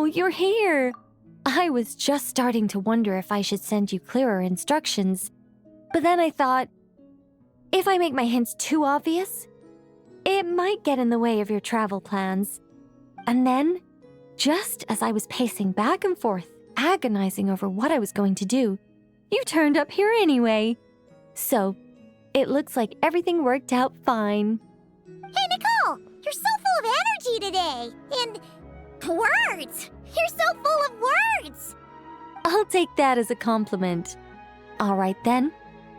Oh, you're here! I was just starting to wonder if I should send you clearer instructions. But then I thought, if I make my hints too obvious, it might get in the way of your travel plans. And then, just as I was pacing back and forth, agonizing over what I was going to do, you turned up here anyway. So, it looks like everything worked out fine. Hey, Nicole! You're so full of energy today! And words! You're so full of words! I'll take that as a compliment. All right then,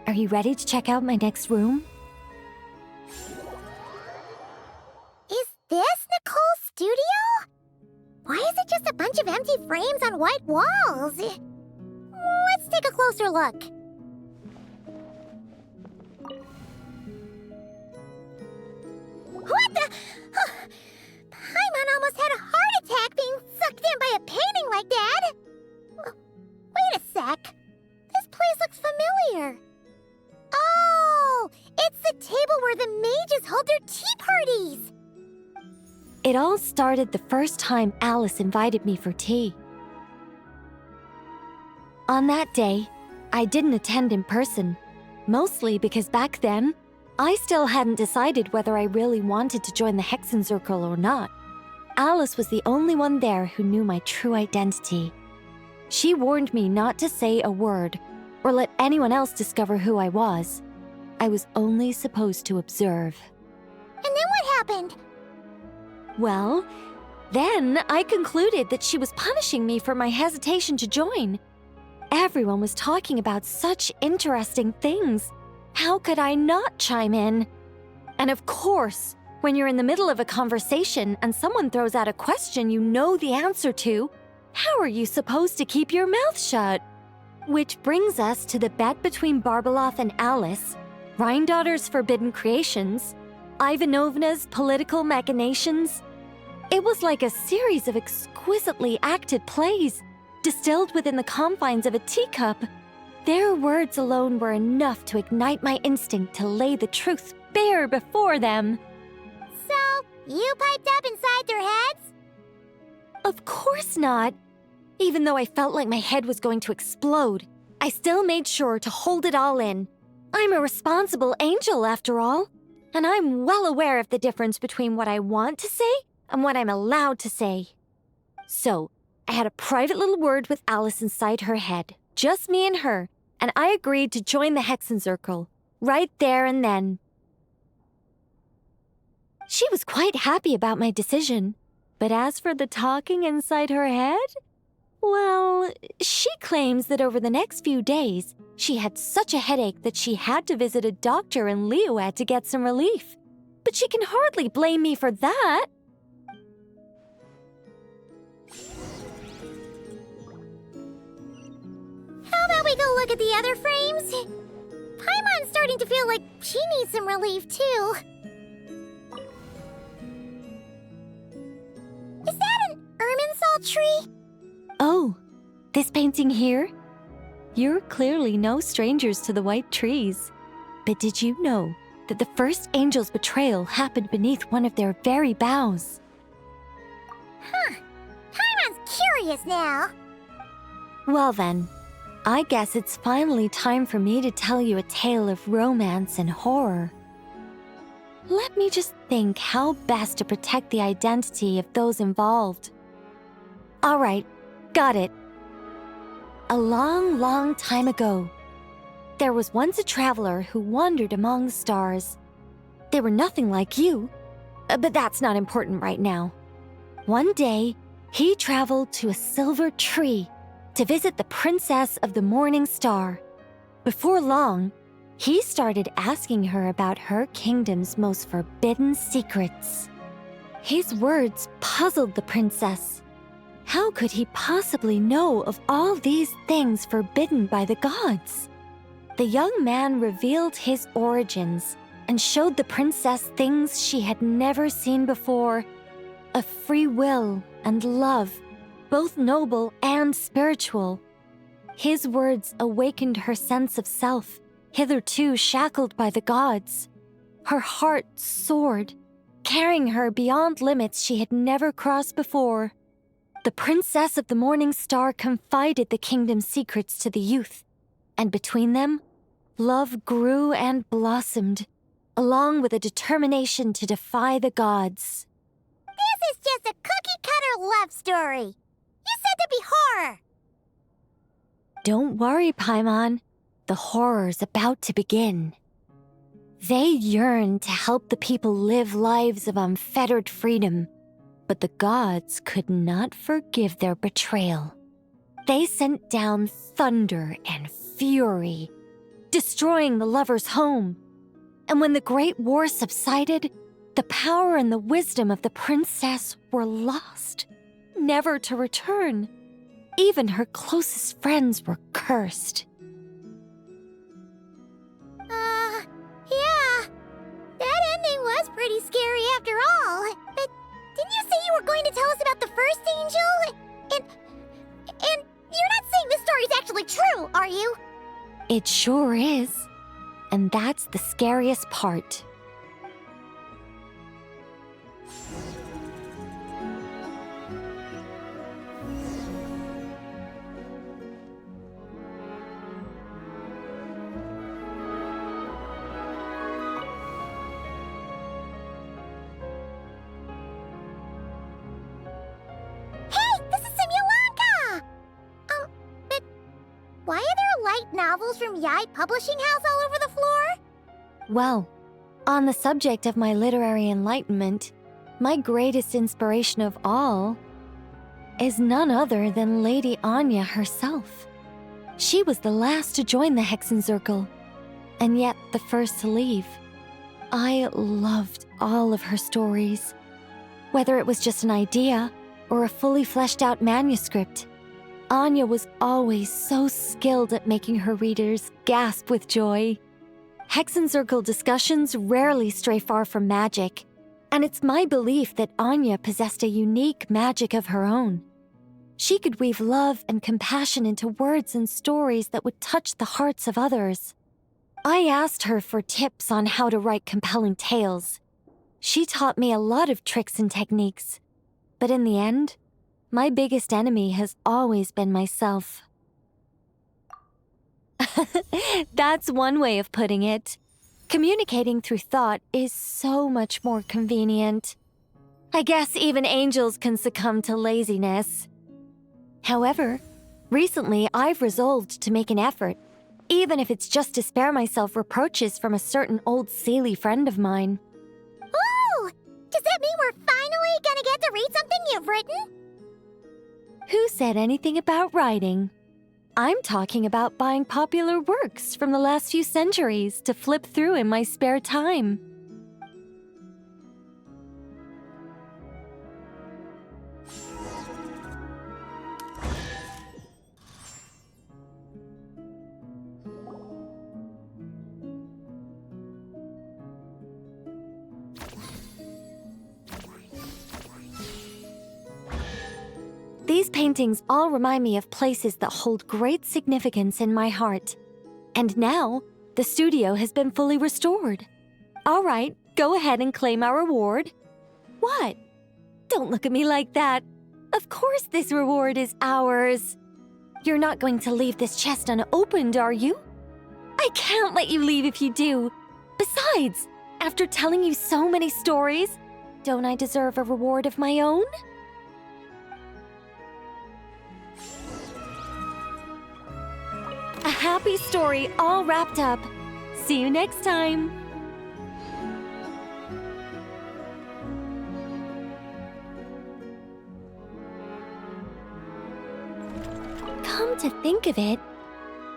are you ready to check out my next room? Is this Nicole's studio? Why is it just a bunch of empty frames on white walls? Let's take a closer look. What the? Paimon almost had a heart attack being sucked in by a painting like that. Wait a sec. This place looks familiar. Oh, it's the table where the mages hold their tea parties. It all started the first time Alice invited me for tea. On that day, I didn't attend in person, mostly because back then, I still hadn't decided whether I really wanted to join the Hexen Circle or not. Alice was the only one there who knew my true identity. She warned me not to say a word or let anyone else discover who I was. I was only supposed to observe. And then what happened? Well, then I concluded that she was punishing me for my hesitation to join. Everyone was talking about such interesting things. How could I not chime in? And of course, when you're in the middle of a conversation and someone throws out a question you know the answer to, how are you supposed to keep your mouth shut? Which brings us to the bet between Barbeloth and Alice, Rhindaughter's forbidden creations, Ivanovna's political machinations. It was like a series of exquisitely acted plays, distilled within the confines of a teacup. Their words alone were enough to ignite my instinct to lay the truth bare before them. So, you piped up inside their heads? Of course not. Even though I felt like my head was going to explode, I still made sure to hold it all in. I'm a responsible angel, after all, and I'm well aware of the difference between what I want to say and what I'm allowed to say. So, I had a private little word with Alice inside her head, just me and her, and I agreed to join the Hexen Circle, right there and then. She was quite happy about my decision, but as for the talking inside her head, well, she claims that over the next few days, she had such a headache that she had to visit a doctor in Liyue to get some relief. But she can hardly blame me for that. How about we go look at the other frames? Paimon's starting to feel like she needs some relief, too. Is that an Irminsul tree? Oh, this painting here? You're clearly no strangers to the white trees. But did you know that the first angel's betrayal happened beneath one of their very boughs? Huh. Paimon's curious now. Well then, I guess it's finally time for me to tell you a tale of romance and horror. Let me just think how best to protect the identity of those involved. All right, got it. A long, long time ago, there was once a traveler who wandered among the stars. They were nothing like you, but that's not important right now. One day, he traveled to a silver tree to visit the princess of the morning star. Before long, he started asking her about her kingdom's most forbidden secrets. His words puzzled the princess. How could he possibly know of all these things forbidden by the gods? The young man revealed his origins and showed the princess things she had never seen before: a free will and love, both noble and spiritual. His words awakened her sense of self, hitherto shackled by the gods. Her heart soared, carrying her beyond limits she had never crossed before. The Princess of the Morning Star confided the kingdom's secrets to the youth, and between them, love grew and blossomed, along with a determination to defy the gods. This is just a cookie-cutter love story. You said to be horror. Don't worry, Paimon. The horror's about to begin. They yearn to help the people live lives of unfettered freedom, but the gods could not forgive their betrayal. They sent down thunder and fury, destroying the lovers' home. And when the Great War subsided, the power and the wisdom of the princess were lost, never to return. Even her closest friends were cursed. Yeah. That ending was pretty scary after all. But didn't you say you were going to tell us about the first angel? And you're not saying this story's actually true, are you? It sure is. And that's the scariest part. Why are there light novels from Yai Publishing House all over the floor? Well, on the subject of my literary enlightenment, my greatest inspiration of all is none other than Lady Anya herself. She was the last to join the Hexenzirkel, and yet the first to leave. I loved all of her stories, whether it was just an idea or a fully fleshed out manuscript. Anya was always so skilled at making her readers gasp with joy. Hexenzirkel discussions rarely stray far from magic, and it's my belief that Anya possessed a unique magic of her own. She could weave love and compassion into words and stories that would touch the hearts of others. I asked her for tips on how to write compelling tales. She taught me a lot of tricks and techniques, but in the end, my biggest enemy has always been myself. That's one way of putting it. Communicating through thought is so much more convenient. I guess even angels can succumb to laziness. However, recently I've resolved to make an effort, even if it's just to spare myself reproaches from a certain old Seelie friend of mine. Oh! Does that mean we're finally gonna get to read something you've written? Who said anything about writing? I'm talking about buying popular works from the last few centuries to flip through in my spare time. These paintings all remind me of places that hold great significance in my heart. And now, the studio has been fully restored. All right, go ahead and claim our reward. What? Don't look at me like that. Of course this reward is ours. You're not going to leave this chest unopened, are you? I can't let you leave if you do. Besides, after telling you so many stories, don't I deserve a reward of my own? A happy story all wrapped up. See you next time. Come to think of it,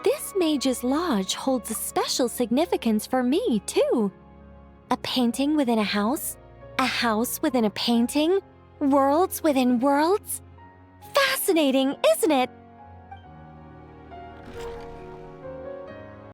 this Mage's Lodge holds a special significance for me, too. A painting within a house within a painting, worlds within worlds. Fascinating, isn't it?